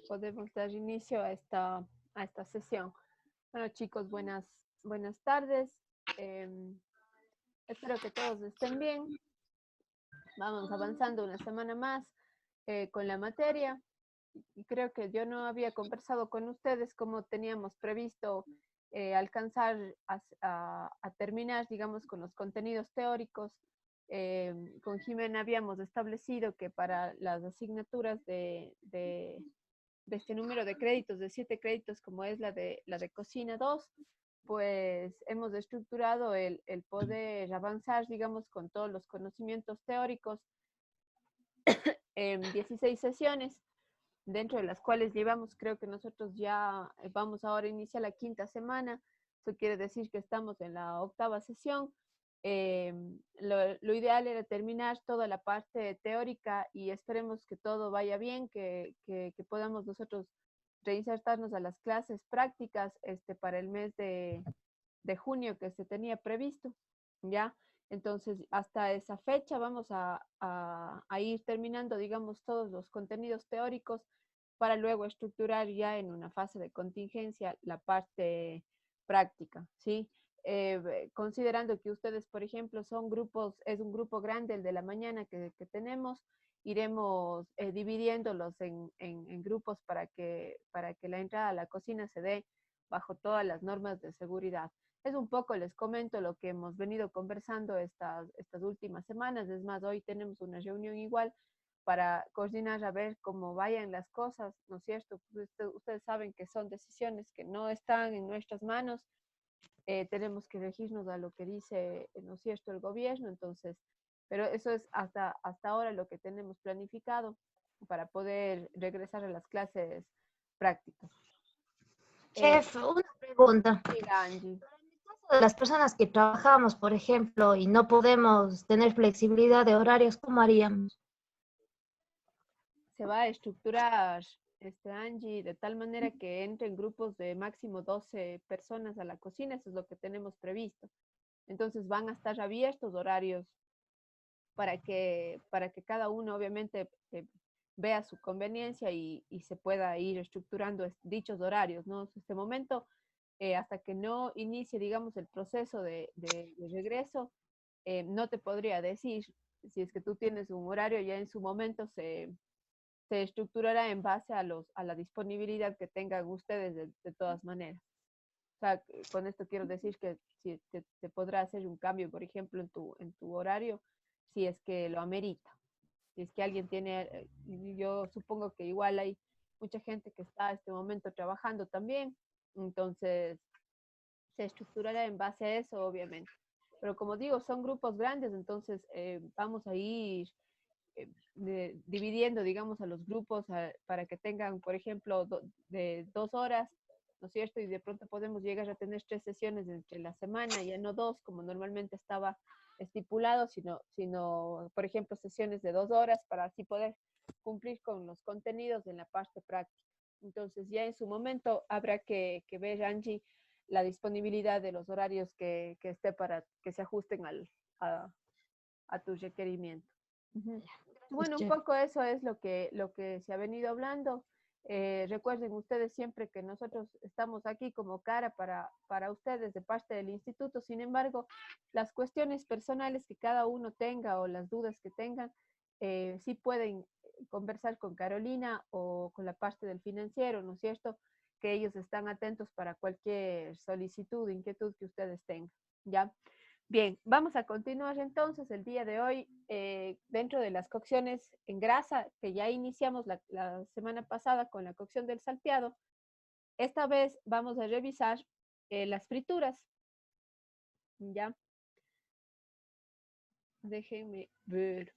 Podemos dar inicio a esta sesión. Bueno, chicos, buenas tardes. Espero que todos estén bien. Vamos avanzando una semana más con la materia. Y creo que yo no había conversado con ustedes como teníamos previsto alcanzar a terminar, digamos, con los contenidos teóricos. Con Jimena habíamos establecido que para las asignaturas de este número de créditos, de 7 créditos, como es la de cocina 2, pues hemos estructurado el poder avanzar, digamos, con todos los conocimientos teóricos en 16 sesiones, dentro de las cuales llevamos, creo que nosotros ya vamos ahora a iniciar la quinta semana. Eso quiere decir que estamos en la octava sesión. Lo ideal era terminar toda la parte teórica y esperemos que todo vaya bien, que podamos nosotros reinsertarnos a las clases prácticas para el mes de junio que se tenía previsto, ¿ya? Entonces, hasta esa fecha vamos a ir terminando, digamos, todos los contenidos teóricos para luego estructurar ya en una fase de contingencia la parte práctica, ¿sí? Considerando que ustedes, por ejemplo, son grupos, es un grupo grande el de la mañana que tenemos, iremos dividiéndolos en grupos para que la entrada a la cocina se dé bajo todas las normas de seguridad. Es un poco, les comento, lo que hemos venido conversando estas últimas semanas. Es más, hoy tenemos una reunión igual para coordinar a ver cómo vayan las cosas, ¿no es cierto? Ustedes saben que son decisiones que no están en nuestras manos. Tenemos que regirnos a lo que dice, ¿no es cierto?, el gobierno. Entonces, pero eso es hasta ahora lo que tenemos planificado para poder regresar a las clases prácticas. Chef, una pregunta. Diga, Angie. De las personas que trabajamos, por ejemplo, y no podemos tener flexibilidad de horarios, ¿cómo haríamos? Se va a estructurar, Angie, de tal manera que entren grupos de máximo 12 personas a la cocina. Eso es lo que tenemos previsto. Entonces van a estar abiertos horarios para que cada uno obviamente vea su conveniencia y se pueda ir estructurando dichos horarios, ¿no? Este momento, hasta que no inicie, digamos, el proceso de regreso, no te podría decir si es que tú tienes un horario. Ya en su momento se estructurará en base a la disponibilidad que tengan ustedes de todas maneras. O sea, con esto quiero decir que si te podrá hacer un cambio, por ejemplo, en tu horario, si es que lo amerita. Si es que alguien tiene, yo supongo que igual hay mucha gente que está en este momento trabajando también, entonces se estructurará en base a eso, obviamente. Pero como digo, son grupos grandes, entonces vamos a ir dividiendo, digamos, a los grupos para que tengan, por ejemplo, de 2 horas, ¿no es cierto? Y de pronto podemos llegar a tener 3 sesiones entre la semana, ya no dos, como normalmente estaba estipulado, sino, por ejemplo, sesiones de 2 horas para así poder cumplir con los contenidos en la parte práctica. Entonces, ya en su momento habrá que ver, Angie, la disponibilidad de los horarios que esté para que se ajusten a tus requerimientos. Uh-huh. Bueno, un poco eso es lo que se ha venido hablando. Recuerden ustedes siempre que nosotros estamos aquí como cara para ustedes de parte del instituto. Sin embargo, las cuestiones personales que cada uno tenga o las dudas que tengan, sí pueden conversar con Carolina o con la parte del financiero, ¿no es cierto? Que ellos están atentos para cualquier solicitud, inquietud que ustedes tengan, ¿ya? Bien, vamos a continuar entonces el día de hoy dentro de las cocciones en grasa, que ya iniciamos la semana pasada con la cocción del salteado. Esta vez vamos a revisar las frituras. Ya, déjenme ver.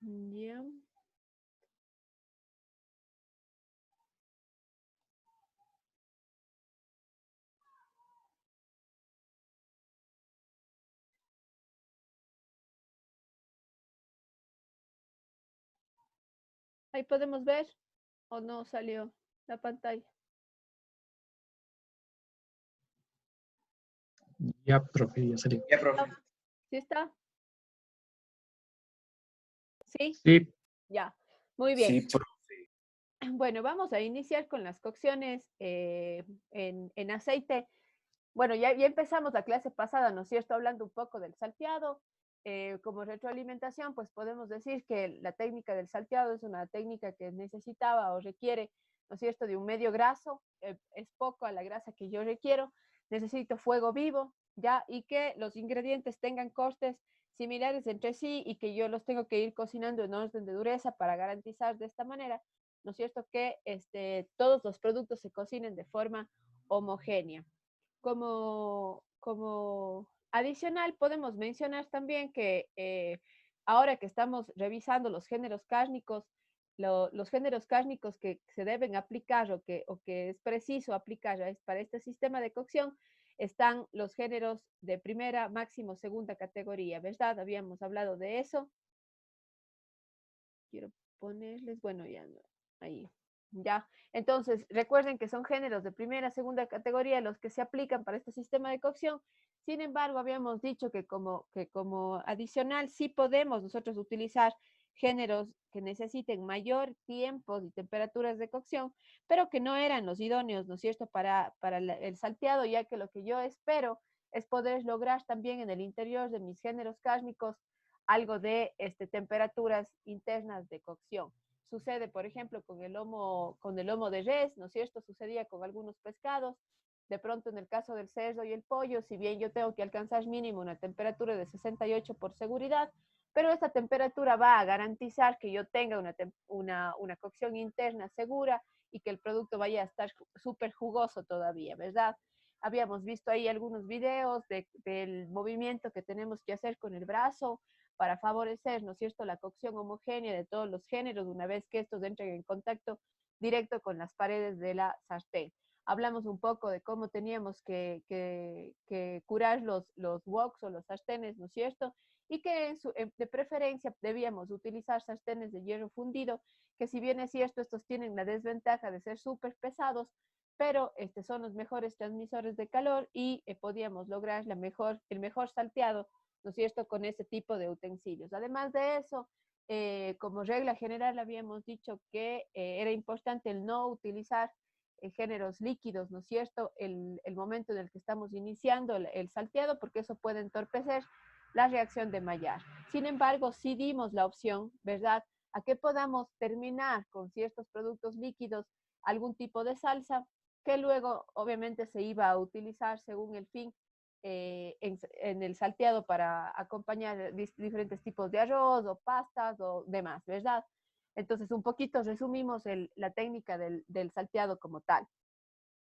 Ya. Ahí podemos ver o no salió la pantalla. Ya, profe, ya salió. Ya, profe. ¿Sí está? ¿Sí? Sí, Ya. Muy bien. Sí, profe. Bueno, vamos a iniciar con las cocciones en aceite. Bueno, ya empezamos la clase pasada, ¿no es cierto? Hablando un poco del salteado. Como retroalimentación, pues podemos decir que la técnica del salteado es una técnica que necesitaba o requiere, ¿no es cierto?, de un medio graso. Es poco a la grasa que yo requiero. Necesito fuego vivo, ¿ya? Y que los ingredientes tengan costes similares entre sí y que yo los tengo que ir cocinando en orden de dureza para garantizar de esta manera, ¿no es cierto?, que todos los productos se cocinen de forma homogénea. Como adicional, podemos mencionar también que ahora que estamos revisando los géneros cárnicos, los géneros cárnicos que se deben aplicar o que es preciso aplicar para este sistema de cocción, están los géneros de primera, máximo, segunda categoría, ¿verdad? Habíamos hablado de eso. Quiero ponerles, bueno, ya no, ahí. Ya, entonces recuerden que son géneros de primera, segunda categoría los que se aplican para este sistema de cocción. Sin embargo, habíamos dicho que como adicional sí podemos nosotros utilizar géneros que necesiten mayor tiempo y temperaturas de cocción, pero que no eran los idóneos, ¿no es cierto?, para el salteado, ya que lo que yo espero es poder lograr también en el interior de mis géneros cárnicos algo de temperaturas internas de cocción. Sucede, por ejemplo, con el lomo de res, ¿no es cierto? Sucedía con algunos pescados. De pronto, en el caso del cerdo y el pollo, si bien yo tengo que alcanzar mínimo una temperatura de 68 por seguridad, pero esta temperatura va a garantizar que yo tenga una cocción interna segura y que el producto vaya a estar súper jugoso todavía, ¿verdad? Habíamos visto ahí algunos videos del movimiento que tenemos que hacer con el brazo para favorecer, ¿no es cierto?, la cocción homogénea de todos los géneros una vez que estos entren en contacto directo con las paredes de la sartén. Hablamos un poco de cómo teníamos que curar los woks o los sartenes, ¿no es cierto? Y que de preferencia debíamos utilizar sartenes de hierro fundido, que si bien es cierto, estos tienen la desventaja de ser súper pesados, pero son los mejores transmisores de calor y podíamos lograr el mejor salteado, ¿no es cierto?, con ese tipo de utensilios. Además de eso, como regla general habíamos dicho que era importante el no utilizar géneros líquidos, ¿no es cierto?, el momento en el que estamos iniciando el salteado, porque eso puede entorpecer la reacción de Maillard. Sin embargo, sí dimos la opción, ¿verdad?, a que podamos terminar con ciertos productos líquidos algún tipo de salsa que luego obviamente se iba a utilizar según el fin en el salteado para acompañar diferentes tipos de arroz o pastas o demás, ¿verdad? Entonces, un poquito resumimos la técnica del salteado como tal.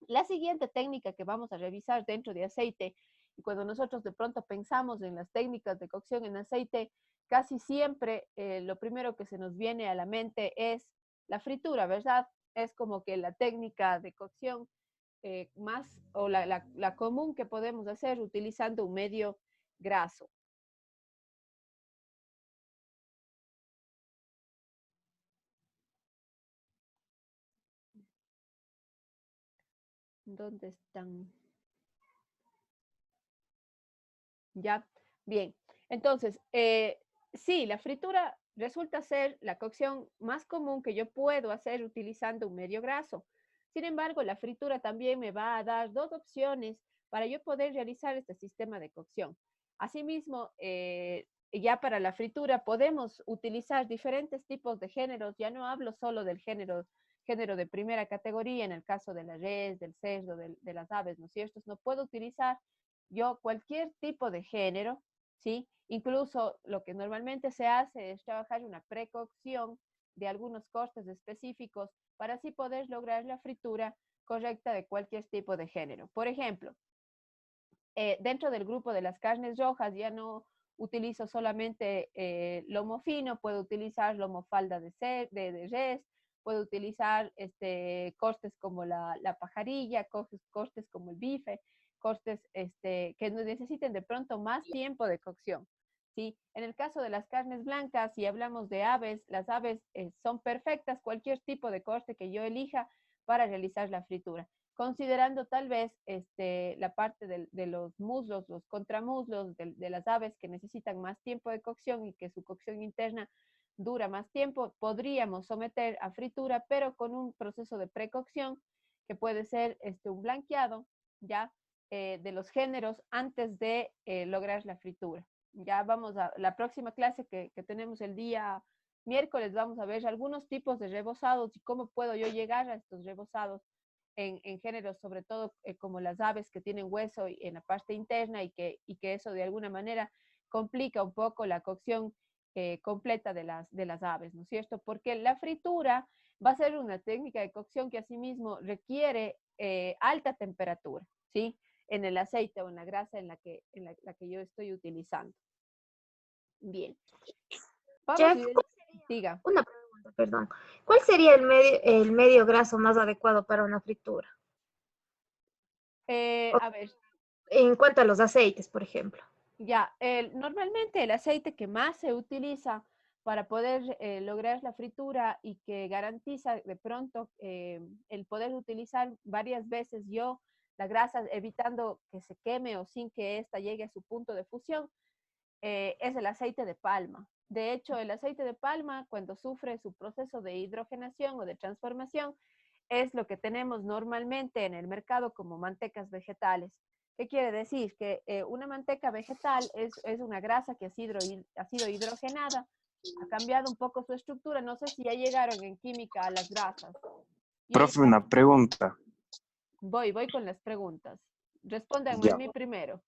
La siguiente técnica que vamos a revisar dentro de aceite, y cuando nosotros de pronto pensamos en las técnicas de cocción en aceite, casi siempre lo primero que se nos viene a la mente es la fritura, ¿verdad? Es como que la técnica de cocción más o la común que podemos hacer utilizando un medio graso. ¿Dónde están? Ya, bien. Entonces, sí, la fritura resulta ser la cocción más común que yo puedo hacer utilizando un medio graso. Sin embargo, la fritura también me va a dar dos opciones para yo poder realizar este sistema de cocción. Asimismo, ya para la fritura podemos utilizar diferentes tipos de géneros. Ya no hablo solo del género de primera categoría en el caso de la res, del cerdo, de las aves, ¿no es cierto? No puedo utilizar yo cualquier tipo de género, ¿sí? Incluso lo que normalmente se hace es trabajar una precocción de algunos cortes específicos para así poder lograr la fritura correcta de cualquier tipo de género. Por ejemplo, dentro del grupo de las carnes rojas ya no utilizo solamente lomo fino, puedo utilizar lomo falda de res, puedo utilizar cortes como la pajarilla, cortes como el bife, cortes que necesiten de pronto más tiempo de cocción. ¿Sí? En el caso de las carnes blancas, si hablamos de aves, las aves son perfectas, cualquier tipo de corte que yo elija para realizar la fritura. considerando tal vez la parte de los muslos, los contramuslos de las aves que necesitan más tiempo de cocción y que su cocción interna dura más tiempo, podríamos someter a fritura, pero con un proceso de precocción que puede ser un blanqueado, ¿ya? De los géneros antes de lograr la fritura. Ya vamos a la próxima clase que tenemos el día miércoles, vamos a ver algunos tipos de rebozados y cómo puedo yo llegar a estos rebozados en géneros, sobre todo como las aves que tienen hueso en la parte interna y que eso de alguna manera complica un poco la cocción completa de las aves, ¿no es cierto? Porque la fritura va a ser una técnica de cocción que asimismo requiere alta temperatura, ¿sí? En el aceite o en la grasa la que yo estoy utilizando. Bien. Vamos a Chef, ir, diga. una pregunta, perdón. ¿Cuál sería el medio graso más adecuado para una fritura? A ver, En cuanto a los aceites, por ejemplo. ya, normalmente el aceite que más se utiliza para poder lograr la fritura y que garantiza de pronto el poder utilizar varias veces yo la grasa evitando que se queme o sin que ésta llegue a su punto de fusión, es el aceite de palma. De hecho, el aceite de palma, cuando sufre su proceso de hidrogenación o de transformación, es lo que tenemos normalmente en el mercado como mantecas vegetales. ¿Qué quiere decir? Que una manteca vegetal es una grasa que ha sido hidrogenada, ha cambiado un poco su estructura. No sé si ya llegaron en química a las grasas. Profe, una pregunta. Voy con las preguntas. Respóndanme a Ya, mí primero.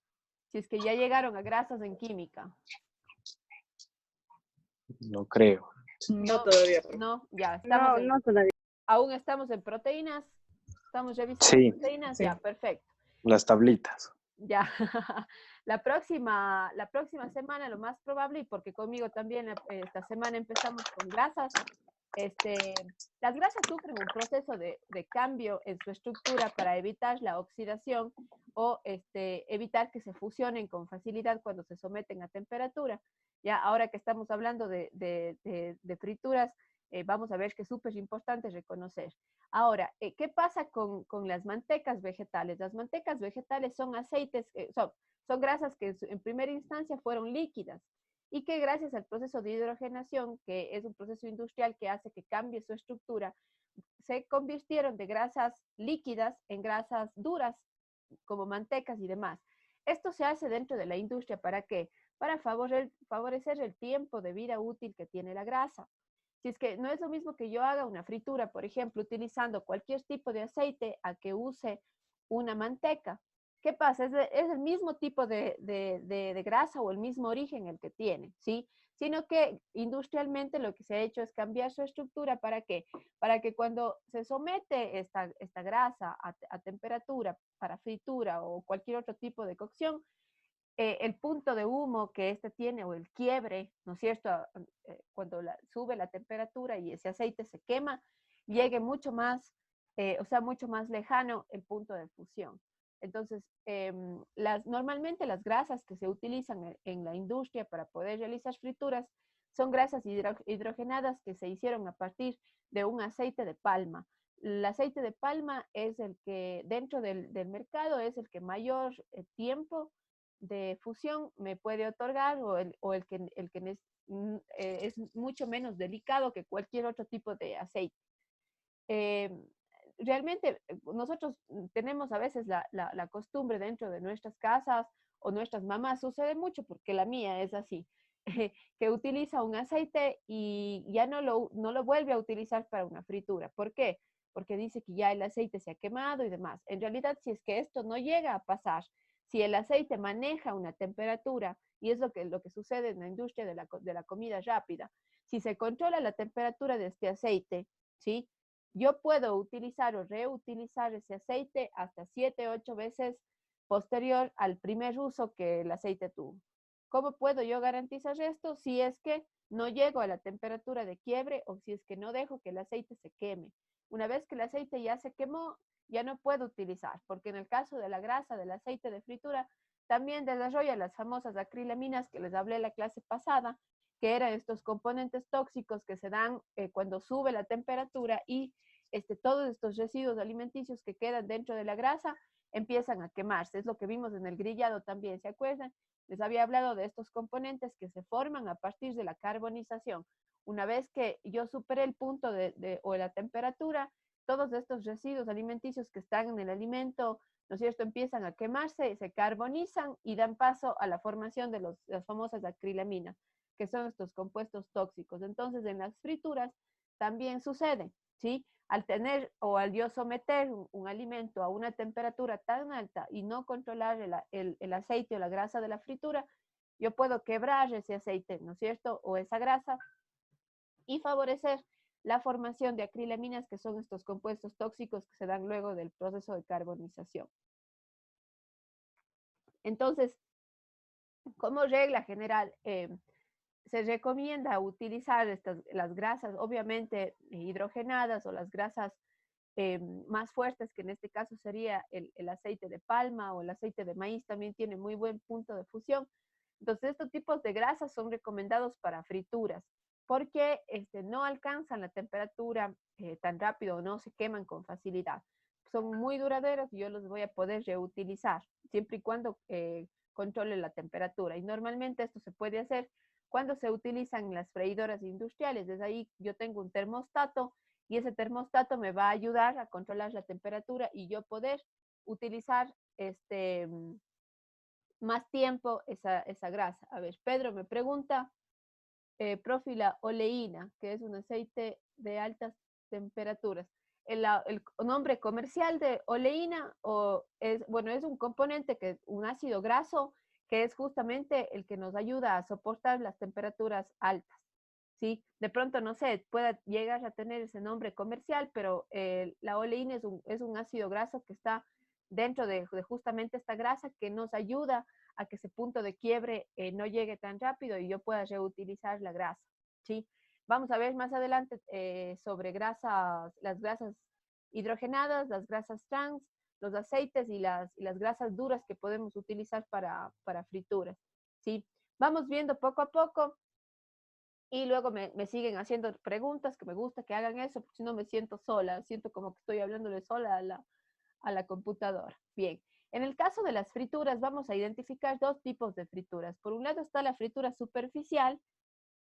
Si es que ya llegaron a grasas en química. no creo. No, Todavía. no, ya No, no todavía. aún estamos en proteínas. Estamos revisando Sí, proteínas, Sí. ya, perfecto. las tablitas. Ya, la próxima semana lo más probable, y porque conmigo también esta semana empezamos con grasas, las grasas sufren un proceso de cambio en su estructura para evitar la oxidación o evitar que se fusionen con facilidad cuando se someten a temperatura. Ya, ahora que estamos hablando de frituras, vamos a ver que es súper importante reconocer. Ahora, ¿qué pasa con las mantecas vegetales? Las mantecas vegetales son aceites, son grasas que en primera instancia fueron líquidas y que gracias al proceso de hidrogenación, que es un proceso industrial que hace que cambie su estructura, se convirtieron de grasas líquidas en grasas duras, como mantecas y demás. Esto se hace dentro de la industria, ¿para qué? Para favorecer el tiempo de vida útil que tiene la grasa. Si es que no es lo mismo que yo haga una fritura, por ejemplo, utilizando cualquier tipo de aceite a que use una manteca. ¿Qué pasa? Es el mismo tipo de grasa o el mismo origen el que tiene, ¿sí? Sino que industrialmente lo que se ha hecho es cambiar su estructura. ¿Para qué? Para que cuando se somete esta grasa a temperatura para fritura o cualquier otro tipo de cocción, el punto de humo que este tiene o el quiebre, ¿no es cierto? Cuando sube la temperatura y ese aceite se quema, llegue mucho más, mucho más lejano el punto de fusión. Entonces, normalmente las grasas que se utilizan en la industria para poder realizar frituras son grasas hidrogenadas que se hicieron a partir de un aceite de palma. El aceite de palma es el que dentro del mercado es el que mayor tiempo de fusión me puede otorgar o el que es mucho menos delicado que cualquier otro tipo de aceite. Eh, Realmente nosotros tenemos a veces la costumbre dentro de nuestras casas o nuestras mamás, sucede mucho porque la mía es así, que utiliza un aceite y ya no lo vuelve a utilizar para una fritura. ¿Por qué? Porque dice que ya el aceite se ha quemado y demás. En realidad, si es que esto no llega a pasar, si el aceite maneja una temperatura, y es lo que sucede en la industria de la comida rápida, si se controla la temperatura de este aceite, ¿sí? Yo puedo utilizar o reutilizar ese aceite hasta 7, 8 veces posterior al primer uso que el aceite tuvo. ¿Cómo puedo yo garantizar esto? Si es que no llego a la temperatura de quiebre o si es que no dejo que el aceite se queme. Una vez que el aceite ya se quemó, ya no puedo utilizar, porque en el caso de la grasa del aceite de fritura, también desarrolla las famosas acrilaminas que les hablé la clase pasada, que eran estos componentes tóxicos que se dan cuando sube la temperatura y todos estos residuos alimenticios que quedan dentro de la grasa empiezan a quemarse. Es lo que vimos en el grillado también, ¿se acuerdan? Les había hablado de estos componentes que se forman a partir de la carbonización. Una vez que yo superé el punto o la temperatura, todos estos residuos alimenticios que están en el alimento, ¿no es cierto?, empiezan a quemarse, se carbonizan y dan paso a la formación de las famosas acrilaminas, que son estos compuestos tóxicos. Entonces, en las frituras también sucede, ¿sí? Al tener o al yo someter un alimento a una temperatura tan alta y no controlar el aceite o la grasa de la fritura, yo puedo quebrar ese aceite, ¿no es cierto?, o esa grasa y favorecer la formación de acrilaminas, que son estos compuestos tóxicos que se dan luego del proceso de carbonización. Entonces, como regla general, se recomienda utilizar las grasas, obviamente hidrogenadas, o las grasas más fuertes, que en este caso sería el aceite de palma o el aceite de maíz, también tiene muy buen punto de fusión. Entonces, estos tipos de grasas son recomendados para frituras, porque no alcanzan la temperatura tan rápido, o no se queman con facilidad. Son muy duraderos y yo los voy a poder reutilizar, siempre y cuando controle la temperatura. Y normalmente esto se puede hacer cuando se utilizan las freidoras industriales. Desde ahí yo tengo un termostato y ese termostato me va a ayudar a controlar la temperatura y yo poder utilizar más tiempo esa grasa. A ver, Pedro me pregunta, profe, la oleína, que es un aceite de altas temperaturas. El nombre comercial de oleína es un componente, un ácido graso, que es justamente el que nos ayuda a soportar las temperaturas altas, ¿sí? De pronto, no sé, pueda llegar a tener ese nombre comercial, pero la oleína es un ácido graso que está dentro de justamente esta grasa, que nos ayuda a que ese punto de quiebre no llegue tan rápido y yo pueda reutilizar la grasa, ¿sí? Vamos a ver más adelante sobre las grasas hidrogenadas, las grasas trans, los aceites y las grasas duras que podemos utilizar para frituras, ¿sí? Vamos viendo poco a poco y luego me siguen haciendo preguntas, que me gusta que hagan eso, porque si no me siento sola, siento como que estoy hablándole sola a la computadora. Bien. En el caso de las frituras, vamos a identificar dos tipos de frituras. Por un lado está la fritura superficial,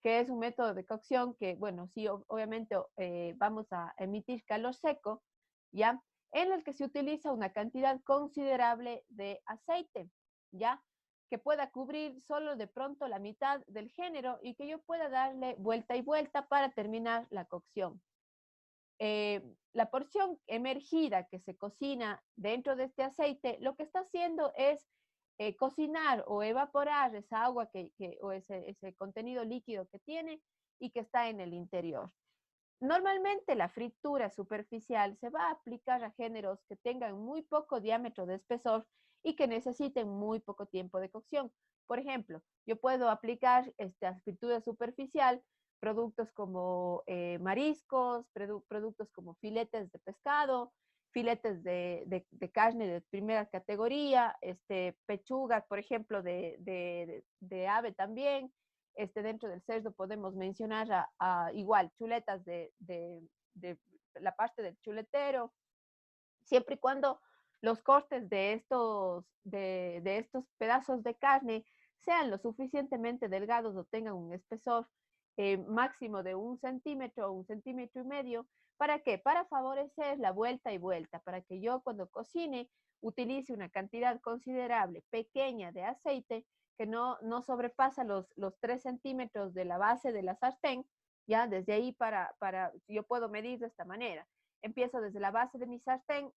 que es un método de cocción que, bueno, sí, obviamente vamos a emitir calor seco, ¿ya? En el que se utiliza una cantidad considerable de aceite, ¿ya? Que pueda cubrir solo de pronto la mitad del género y que yo pueda darle vuelta y vuelta para terminar la cocción. La porción emergida que se cocina dentro de este aceite, lo que está haciendo es cocinar o evaporar esa agua o ese contenido líquido que tiene y que está en el interior. Normalmente la fritura superficial se va a aplicar a géneros que tengan muy poco diámetro de espesor y que necesiten muy poco tiempo de cocción. Por ejemplo, yo puedo aplicar esta fritura superficial productos como mariscos, productos como filetes de pescado, filetes de carne de primera categoría, pechugas, por ejemplo, de ave también. Dentro del cerdo podemos mencionar igual chuletas de la parte del chuletero, siempre y cuando los cortes de estos pedazos de carne sean lo suficientemente delgados o tengan un espesor máximo de 1 centímetro o 1,5 centímetros. ¿Para qué? Para favorecer la vuelta y vuelta, para que yo cuando cocine utilice una cantidad considerable, pequeña de aceite, que no sobrepasa los 3 centímetros de la base de la sartén. Ya desde ahí yo puedo medir de esta manera. Empiezo desde la base de mi sartén,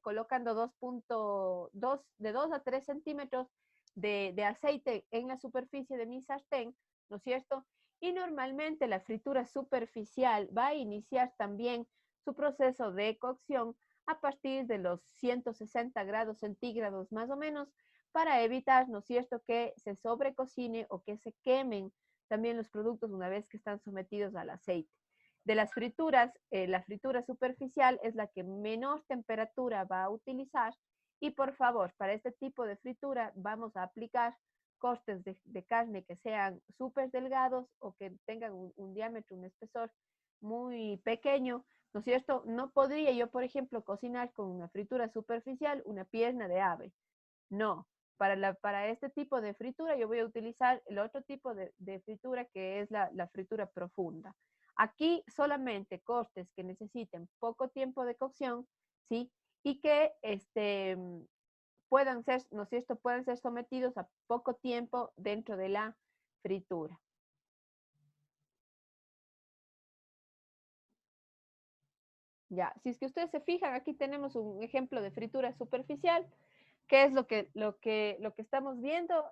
colocando de 2 a 3 centímetros de aceite en la superficie de mi sartén, ¿no es cierto? Y normalmente la fritura superficial va a iniciar también su proceso de cocción a partir de los 160 grados centígrados más o menos, para evitar, ¿no es cierto?, que se sobrecocine o que se quemen también los productos una vez que están sometidos al aceite. De las frituras, la fritura superficial es la que menor temperatura va a utilizar y por favor, para este tipo de fritura vamos a aplicar cortes de carne que sean súper delgados o que tengan un diámetro, un espesor muy pequeño, ¿no es cierto? No podría yo, por ejemplo, cocinar con una fritura superficial una pierna de ave. No. Para este tipo de fritura yo voy a utilizar el otro tipo de fritura que es la fritura profunda. Aquí solamente cortes que necesiten poco tiempo de cocción, ¿sí? Y que puedan ser, ¿no es cierto?, puedan ser sometidos a poco tiempo dentro de la fritura. Ya, si es que ustedes se fijan, aquí tenemos un ejemplo de fritura superficial. ¿Qué es lo que estamos viendo?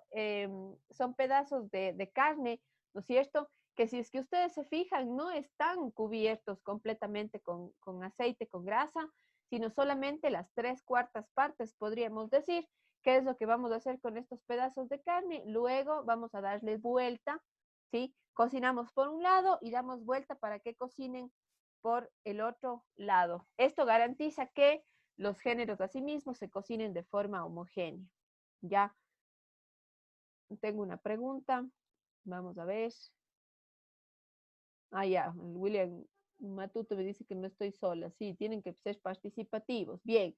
Son pedazos de carne, ¿no es cierto? Que si es que ustedes se fijan, no están cubiertos completamente con aceite, con grasa, sino solamente las 3/4 partes, podríamos decir. ¿Qué es lo que vamos a hacer con estos pedazos de carne? Luego vamos a darles vuelta, ¿sí? Cocinamos por un lado y damos vuelta para que cocinen por el otro lado. Esto garantiza que los géneros asimismo se cocinen de forma homogénea. Ya tengo una pregunta. Vamos a ver. Ya, William Matuto me dice que no estoy sola. Sí, tienen que ser participativos. Bien.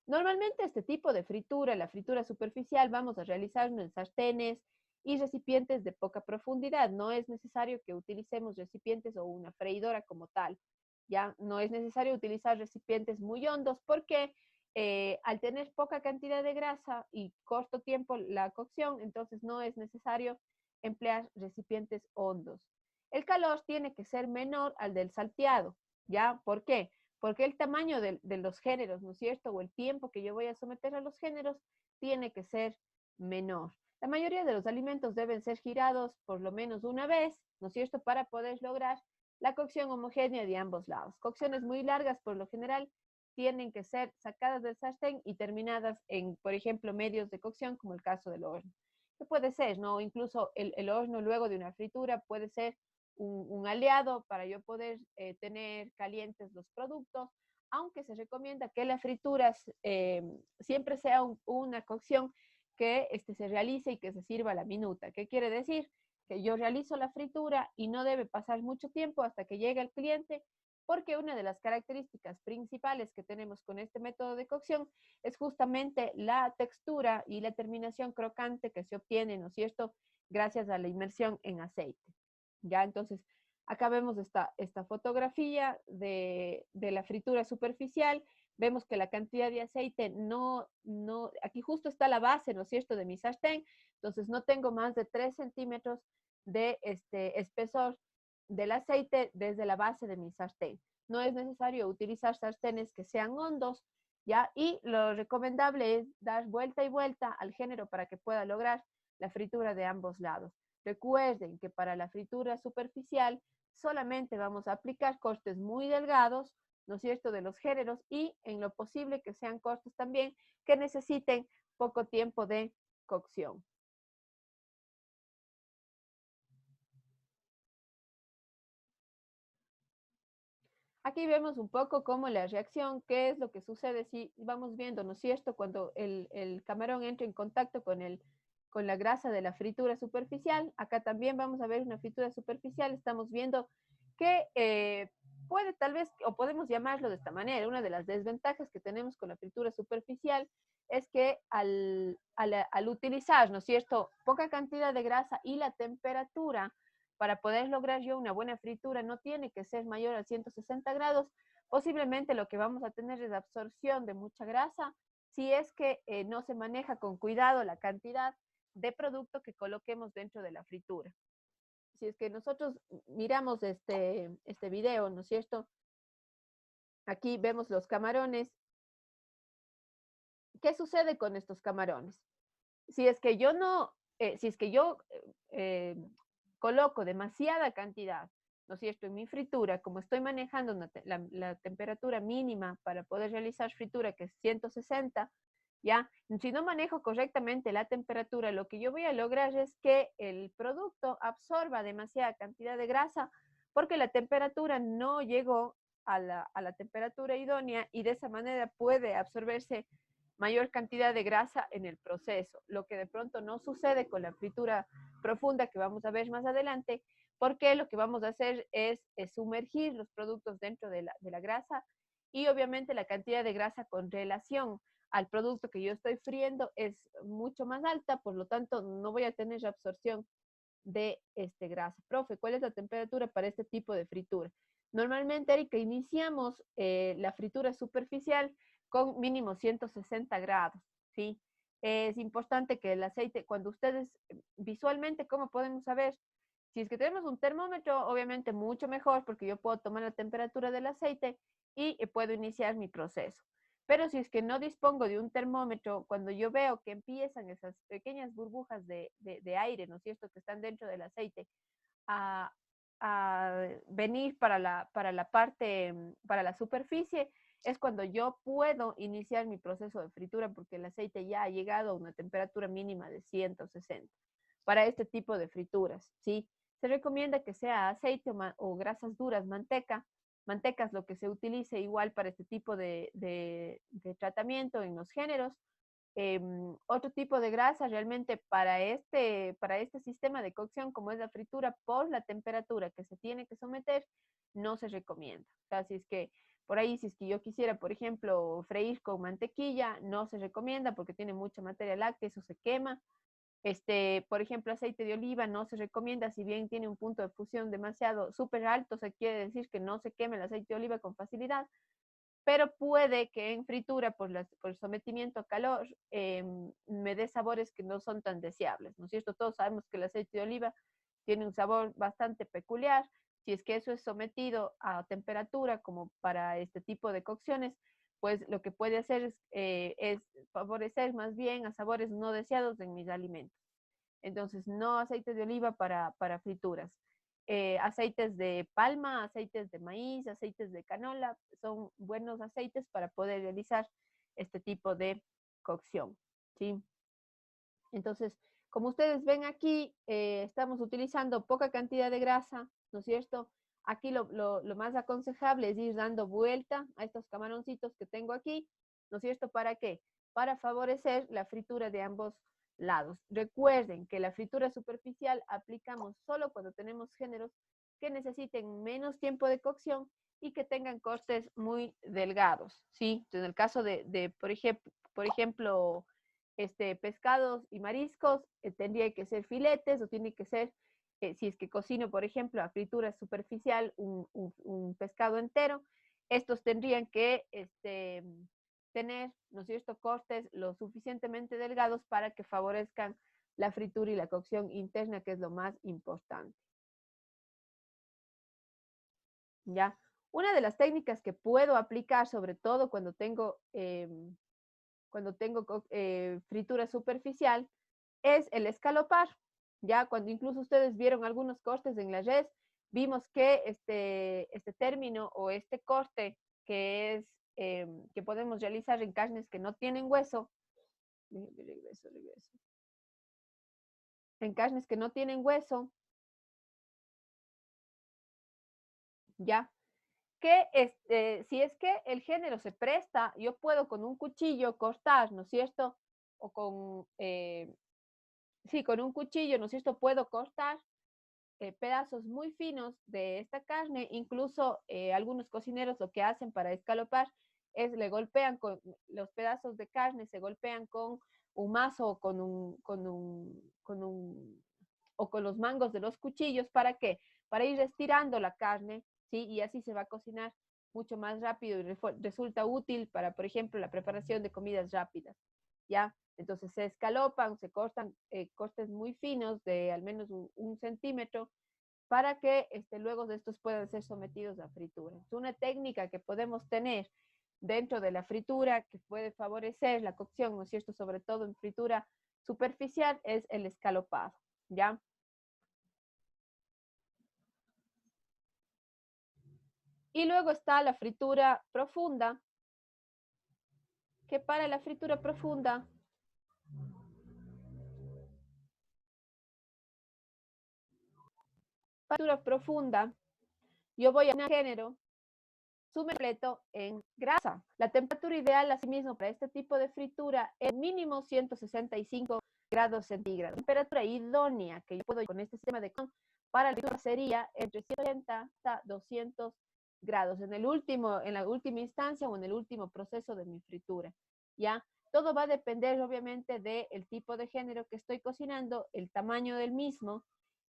Normalmente este tipo de fritura, la fritura superficial, vamos a realizarlo en sartenes y recipientes de poca profundidad. No es necesario que utilicemos recipientes o una freidora como tal. Ya no es necesario utilizar recipientes muy hondos porque al tener poca cantidad de grasa y corto tiempo la cocción, entonces no es necesario emplear recipientes hondos. El calor tiene que ser menor al del salteado. ¿Ya? ¿Por qué? Porque el tamaño de los géneros, ¿no es cierto? O el tiempo que yo voy a someter a los géneros tiene que ser menor. La mayoría de los alimentos deben ser girados por lo menos una vez, ¿no es cierto? Para poder lograr la cocción homogénea de ambos lados. Cocciones muy largas, por lo general, tienen que ser sacadas del sartén y terminadas en, por ejemplo, medios de cocción, como el caso del horno. ¿Qué puede ser, no? Incluso el horno luego de una fritura puede ser un aliado para yo poder tener calientes los productos, aunque se recomienda que las frituras siempre sea una cocción que se realice y que se sirva a la minuta. ¿Qué quiere decir? Que yo realizo la fritura y no debe pasar mucho tiempo hasta que llegue el cliente, porque una de las características principales que tenemos con este método de cocción es justamente la textura y la terminación crocante que se obtiene, ¿no es cierto?, gracias a la inmersión en aceite. Ya, entonces, acá vemos esta fotografía de la fritura superficial. Vemos que la cantidad de aceite aquí justo está la base, ¿no es cierto?, de mi sartén. Entonces, no tengo más de 3 centímetros de espesor del aceite desde la base de mi sartén. No es necesario utilizar sartenes que sean hondos, ¿ya? Y lo recomendable es dar vuelta y vuelta al género para que pueda lograr la fritura de ambos lados. Recuerden que para la fritura superficial solamente vamos a aplicar cortes muy delgados, ¿no es cierto?, de los géneros y en lo posible que sean cortes también que necesiten poco tiempo de cocción. Aquí vemos un poco cómo la reacción, qué es lo que sucede si vamos viendo, ¿no es cierto?, cuando el camarón entra en contacto con la grasa de la fritura superficial. Acá también vamos a ver una fritura superficial. Estamos viendo que puede tal vez, o podemos llamarlo de esta manera, una de las desventajas que tenemos con la fritura superficial es que al utilizar, ¿no es cierto?, poca cantidad de grasa y la temperatura para poder lograr yo una buena fritura no tiene que ser mayor a 160 grados. Posiblemente lo que vamos a tener es absorción de mucha grasa si es que no se maneja con cuidado la cantidad de producto que coloquemos dentro de la fritura. Si es que nosotros miramos este video, ¿no es cierto? Aquí vemos los camarones. ¿Qué sucede con estos camarones? Si es que yo no, si es que yo coloco demasiada cantidad, ¿no es cierto?, en mi fritura, como estoy manejando la temperatura mínima para poder realizar fritura, que es 160, ¿ya? Si no manejo correctamente la temperatura, lo que yo voy a lograr es que el producto absorba demasiada cantidad de grasa porque la temperatura no llegó a la temperatura idónea y de esa manera puede absorberse mayor cantidad de grasa en el proceso, lo que de pronto no sucede con la fritura profunda que vamos a ver más adelante, porque lo que vamos a hacer es sumergir los productos dentro de la grasa, y obviamente la cantidad de grasa con relación al producto que yo estoy friendo es mucho más alta, por lo tanto no voy a tener absorción de grasa. Profe, ¿cuál es la temperatura para este tipo de fritura? Normalmente, Erika, iniciamos la fritura superficial con mínimo 160 grados, ¿sí? Es importante que el aceite, cuando ustedes visualmente, ¿cómo podemos saber? Si es que tenemos un termómetro, obviamente mucho mejor, porque yo puedo tomar la temperatura del aceite y puedo iniciar mi proceso. Pero si es que no dispongo de un termómetro, cuando yo veo que empiezan esas pequeñas burbujas de aire, ¿no es cierto?, que están dentro del aceite, a, a venir para la parte, para la superficie, es cuando yo puedo iniciar mi proceso de fritura, porque el aceite ya ha llegado a una temperatura mínima de 160 para este tipo de frituras, ¿sí? Se recomienda que sea aceite o grasas duras, manteca. Manteca es lo que se utilice igual para este tipo de tratamiento en los géneros. Otro tipo de grasa realmente para este sistema de cocción, como es la fritura, por la temperatura que se tiene que someter, no se recomienda. O sea, si es que por ahí, si es que yo quisiera, por ejemplo, freír con mantequilla, no se recomienda porque tiene mucha materia láctea, eso se quema. Por ejemplo, aceite de oliva no se recomienda, si bien tiene un punto de fusión demasiado súper alto, se quiere decir que no se queme el aceite de oliva con facilidad, pero puede que en fritura, por el sometimiento a calor, me dé sabores que no son tan deseables, ¿no es cierto? Todos sabemos que el aceite de oliva tiene un sabor bastante peculiar. Si es que eso es sometido a temperatura, como para este tipo de cocciones, pues lo que puede hacer es favorecer más bien a sabores no deseados en mis alimentos. Entonces, no aceite de oliva para frituras. Aceites de palma, aceites de maíz, aceites de canola, son buenos aceites para poder realizar este tipo de cocción, ¿sí? Entonces, como ustedes ven aquí, estamos utilizando poca cantidad de grasa, ¿no es cierto? Aquí lo más aconsejable es ir dando vuelta a estos camaroncitos que tengo aquí, ¿no es cierto? ¿Para qué? Para favorecer la fritura de ambos lados. Recuerden que la fritura superficial aplicamos solo cuando tenemos géneros que necesiten menos tiempo de cocción y que tengan cortes muy delgados, ¿sí? En el caso de por ejemplo, pescados y mariscos, tendría que ser filetes o tiene que ser, si es que cocino, por ejemplo, a fritura superficial, un pescado entero, estos tendrían que tener, ¿no es cierto?, cortes lo suficientemente delgados para que favorezcan la fritura y la cocción interna, que es lo más importante. ¿Ya? Una de las técnicas que puedo aplicar, sobre todo cuando tengo fritura superficial, es el escalopar. Ya cuando incluso ustedes vieron algunos cortes en la red, vimos que este término o este corte que es que podemos realizar en carnes que no tienen hueso, regreso. En carnes que no tienen hueso, ya, que si es que el género se presta, yo puedo con un cuchillo cortar, ¿no es cierto? O con, sí, con un cuchillo, ¿no es cierto? Puedo cortar pedazos muy finos de esta carne. Incluso algunos cocineros lo que hacen para escalopar es le golpean con los pedazos de carne, se golpean con un mazo o o con los mangos de los cuchillos. ¿Para qué? Para ir estirando la carne, ¿sí? Y así se va a cocinar mucho más rápido y resulta útil para, por ejemplo, la preparación de comidas rápidas, ¿ya? Entonces se escalopan, se cortan cortes muy finos de al menos un centímetro para que luego de estos puedan ser sometidos a fritura. Es una técnica que podemos tener dentro de la fritura que puede favorecer la cocción, ¿no es cierto? Sobre todo en fritura superficial es el escalopado, ¿ya? Y luego está la fritura profunda, que para la fritura profunda yo voy a un género sumergirlo en grasa. La temperatura ideal, asimismo, para este tipo de fritura es mínimo 165 grados centígrados. Temperatura idónea que yo puedo con este sistema de cocción para la fritura sería entre 180 hasta 200 grados, en la última instancia o en el último proceso de mi fritura, ¿ya? Todo va a depender, obviamente, del tipo de género que estoy cocinando, el tamaño del mismo,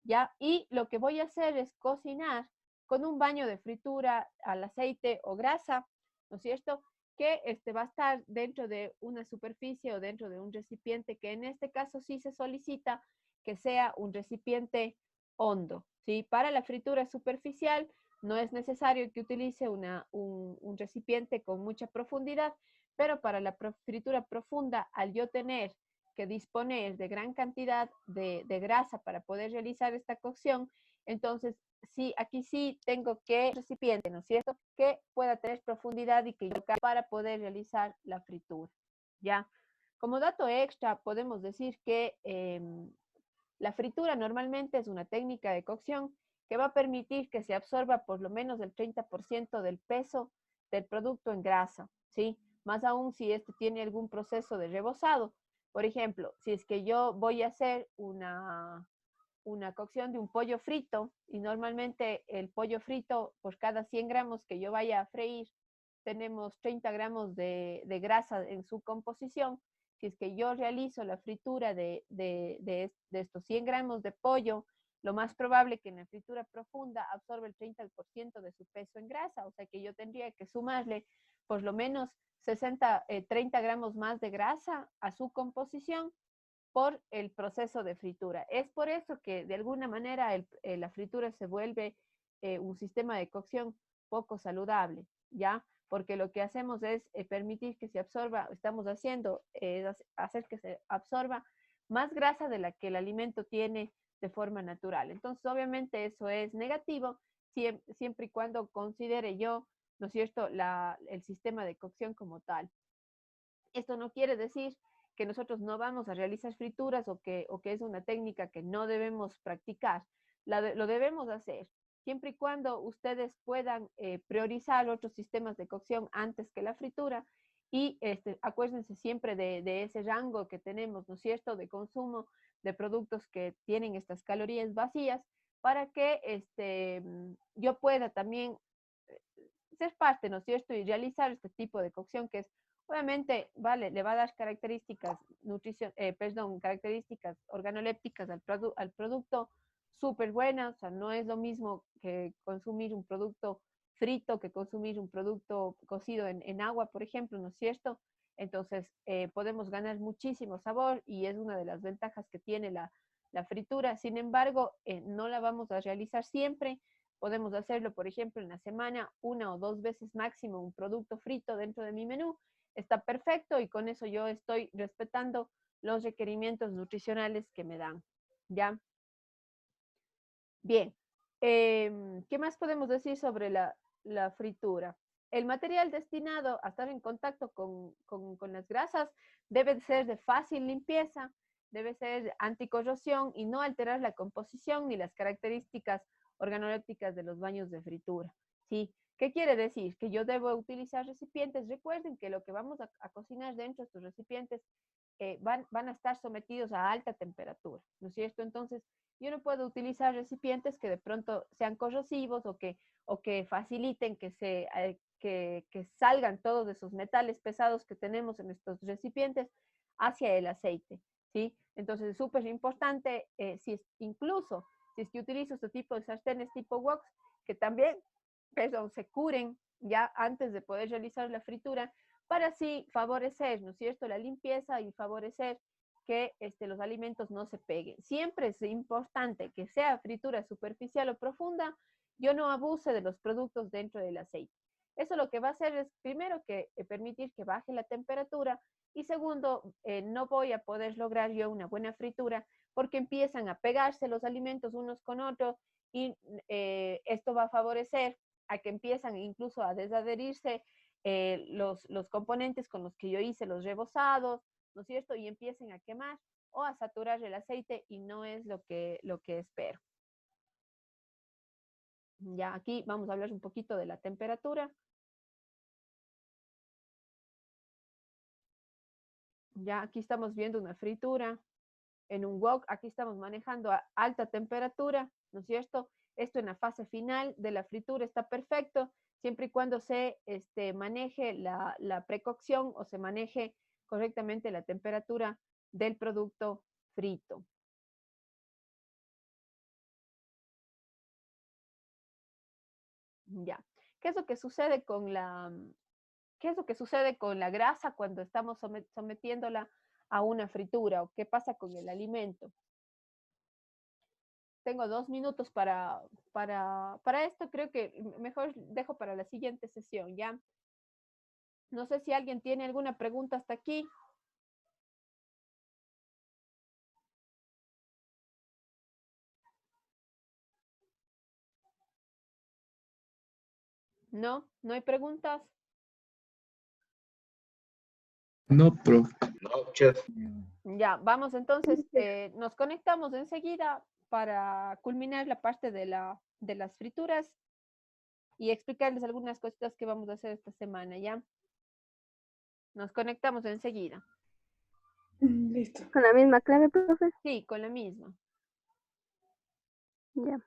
¿ya? Y lo que voy a hacer es cocinar con un baño de fritura al aceite o grasa, ¿no es cierto? Que va a estar dentro de una superficie o dentro de un recipiente, que en este caso sí se solicita que sea un recipiente hondo, ¿sí? Para la fritura superficial no es necesario que utilice un recipiente con mucha profundidad, pero para la fritura profunda, al yo tener que disponer de gran cantidad de grasa para poder realizar esta cocción, entonces sí, aquí sí tengo que recipiente, ¿no es cierto? Que pueda tener profundidad y que yo para poder realizar la fritura, ¿ya? Como dato extra, podemos decir que la fritura normalmente es una técnica de cocción que va a permitir que se absorba por lo menos el 30% del peso del producto en grasa, ¿sí? Más aún si este tiene algún proceso de rebozado. Por ejemplo, si es que yo voy a hacer una cocción de un pollo frito y normalmente el pollo frito por cada 100 gramos que yo vaya a freír tenemos 30 gramos de grasa en su composición. Si es que yo realizo la fritura de estos 100 gramos de pollo, lo más probable que en la fritura profunda absorbe el 30% de su peso en grasa, o sea que yo tendría que sumarle por lo menos 30 gramos más de grasa a su composición por el proceso de fritura. Es por eso que de alguna manera la fritura se vuelve un sistema de cocción poco saludable, ¿ya? Porque lo que hacemos es permitir que se absorba, estamos haciendo, hacer que se absorba más grasa de la que el alimento tiene de forma natural. Entonces, obviamente eso es negativo siempre y cuando considere yo, ¿no es cierto?, el sistema de cocción como tal. Esto no quiere decir que nosotros no vamos a realizar frituras o que es una técnica que no debemos practicar. Lo debemos hacer, siempre y cuando ustedes puedan priorizar otros sistemas de cocción antes que la fritura y acuérdense siempre de ese rango que tenemos, ¿no es cierto?, de consumo de productos que tienen estas calorías vacías para que yo pueda también ser parte, ¿no es cierto?, y realizar este tipo de cocción que es obviamente, vale, le va a dar características características organolépticas al producto súper buenas, o sea, no es lo mismo que consumir un producto frito que consumir un producto cocido en agua, por ejemplo, ¿no es cierto? Entonces, podemos ganar muchísimo sabor y es una de las ventajas que tiene la fritura. Sin embargo, no la vamos a realizar siempre. Podemos hacerlo, por ejemplo, en la semana, 1 o 2 veces máximo un producto frito dentro de mi menú está perfecto y con eso yo estoy respetando los requerimientos nutricionales que me dan, ¿ya? Bien, ¿qué más podemos decir sobre la fritura? El material destinado a estar en contacto con las grasas debe ser de fácil limpieza, debe ser anticorrosión y no alterar la composición ni las características organolépticas de los baños de fritura, ¿sí? ¿Qué quiere decir? Que yo debo utilizar recipientes. Recuerden que lo que vamos a cocinar dentro de estos recipientes van a estar sometidos a alta temperatura, ¿no es cierto? Entonces, yo no puedo utilizar recipientes que de pronto sean corrosivos o que faciliten que salgan todos esos metales pesados que tenemos en estos recipientes hacia el aceite, ¿sí? Entonces, es súper importante, incluso si es que utilizo este tipo de sartenes tipo wok, que también se curen ya antes de poder realizar la fritura, para así favorecer, ¿no es cierto?, la limpieza y favorecer que los alimentos no se peguen. Siempre es importante que sea fritura superficial o profunda, yo no abuse de los productos dentro del aceite. Eso lo que va a hacer es, primero, que permitir que baje la temperatura y segundo, no voy a poder lograr yo una buena fritura porque empiezan a pegarse los alimentos unos con otros y esto va a favorecer a que empiezan incluso a desadherirse los componentes con los que yo hice los rebozados, ¿no es cierto? Y empiecen a quemar o a saturar el aceite y no es lo que espero. Ya aquí vamos a hablar un poquito de la temperatura. Ya aquí estamos viendo una fritura. en un wok. Aquí estamos manejando a alta temperatura, ¿no es cierto? Esto en la fase final de la fritura está perfecto, siempre y cuando se maneje la precocción o se maneje correctamente la temperatura del producto frito. Ya. ¿Qué es lo que sucede con qué es lo que sucede con la grasa cuando estamos sometiéndola a una fritura? ¿O qué pasa con el alimento? Tengo 2 minutos para esto. Creo que mejor dejo para la siguiente sesión, ¿ya? No sé si alguien tiene alguna pregunta hasta aquí. ¿No? ¿No hay preguntas? No, profe. No, chef. Ya, vamos entonces, nos conectamos enseguida para culminar la parte de las frituras y explicarles algunas cositas que vamos a hacer esta semana, ¿ya? Nos conectamos enseguida. Listo. ¿Con la misma clave, profe? Sí, con la misma. Ya.